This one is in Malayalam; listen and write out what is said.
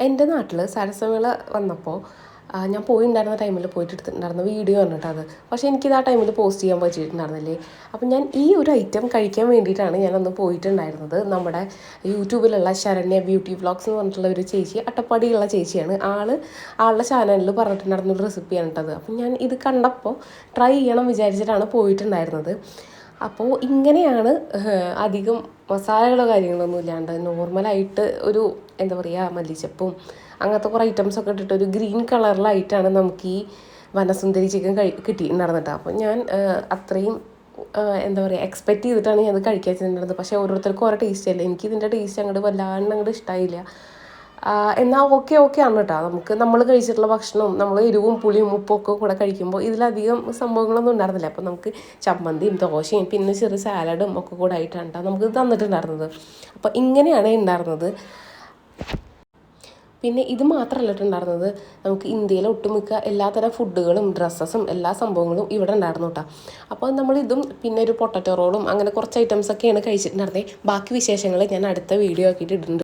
എൻ്റെ നാട്ടിൽ സരസമേള വന്നപ്പോൾ ഞാൻ പോയിട്ടുണ്ടായിരുന്ന ടൈമിൽ പോയിട്ട് എടുത്തിട്ടുണ്ടായിരുന്ന വീഡിയോ പറഞ്ഞിട്ട് അത്. പക്ഷേ എനിക്കിത് ആ ടൈമിൽ പോസ്റ്റ് ചെയ്യാൻ പറ്റിയിട്ടുണ്ടായിരുന്നില്ലേ. അപ്പം ഞാൻ ഈ ഒരു ഐറ്റം കഴിക്കാൻ വേണ്ടിയിട്ടാണ് ഞാനന്ന് പോയിട്ടുണ്ടായിരുന്നത്. നമ്മുടെ യൂട്യൂബിലുള്ള ശരണ്യ ബ്യൂട്ടി വ്ളോഗ്സ് എന്ന് പറഞ്ഞിട്ടുള്ള ഒരു ചേച്ചി, അട്ടപ്പാടിയുള്ള ചേച്ചിയാണ്. ആളുടെ ചാനലിൽ പറഞ്ഞിട്ടുണ്ടായിരുന്ന ഒരു റെസിപ്പിയാണ് കേട്ടത്. അപ്പം ഞാൻ ഇത് കണ്ടപ്പോൾ ട്രൈ ചെയ്യണം വിചാരിച്ചിട്ടാണ് പോയിട്ടുണ്ടായിരുന്നത്. അപ്പോൾ ഇങ്ങനെയാണ് അധികം മസാലകളോ കാര്യങ്ങളൊന്നും ഇല്ലാണ്ട് നോർമലായിട്ട് ഒരു എന്താ പറയുക മല്ലിച്ചപ്പും അങ്ങനത്തെ കുറേ ഐറ്റംസൊക്കെ ഇട്ടിട്ട് ഒരു ഗ്രീൻ കളറിലായിട്ടാണ് നമുക്ക് ഈ വനസുന്ദരി ചിക്കൻ കിട്ടിയിട്ടുണ്ടായിരുന്നിട്ട്. അപ്പോൾ ഞാൻ അത്രയും എന്താ പറയുക എക്സ്പെക്റ്റ് ചെയ്തിട്ടാണ് ഞാൻ അത് കഴിക്കാൻ വെച്ചിട്ടുണ്ടായിരുന്നത്. പക്ഷേ ഓരോരുത്തർക്കും ഓരോ ടേസ്റ്റ് അല്ലേ. എനിക്കിതിൻ്റെ ടേസ്റ്റ് അങ്ങോട്ട് വല്ലാണ്ട് അങ്ങോട്ട് ഇഷ്ടമായില്ല. എന്നാൽ ഓക്കെ ആണ് കേട്ടോ. നമ്മൾ കഴിച്ചിട്ടുള്ള ഭക്ഷണവും നമ്മൾ എരിവും പുളിയും ഉപ്പും ഒക്കെ കൂടെ കഴിക്കുമ്പോൾ ഇതിലധികം സംഭവങ്ങളൊന്നും ഉണ്ടായിരുന്നില്ല. അപ്പോൾ നമുക്ക് ചമ്മന്തിയും ദോശയും പിന്നെ ചെറിയ സാലഡും ഒക്കെ കൂടെ ആയിട്ടാണ് കേട്ടോ നമുക്ക് തന്നിട്ടുണ്ടായിരുന്നത്. അപ്പോൾ ഇങ്ങനെയാണ് ഉണ്ടായിരുന്നത്. പിന്നെ ഇത് മാത്രമല്ല ഉണ്ടായിരുന്നത്, നമുക്ക് ഇന്ത്യയിലെ ഒട്ടുമിക്ക എല്ലാത്തരം ഫുഡുകളും ഡ്രസ്സസും എല്ലാ സംഭവങ്ങളും ഇവിടെ ഉണ്ടായിരുന്നു കേട്ടോ. അപ്പോൾ നമ്മളിതും പിന്നെ ഒരു പൊട്ടറ്റോ റോളും അങ്ങനെ കുറച്ച് ഐറ്റംസൊക്കെയാണ് കഴിച്ചിട്ടുണ്ടായിരുന്നത്. ബാക്കി വിശേഷങ്ങൾ ഞാൻ അടുത്ത വീഡിയോ ആക്കിയിട്ട് ഇടുന്നുണ്ട്.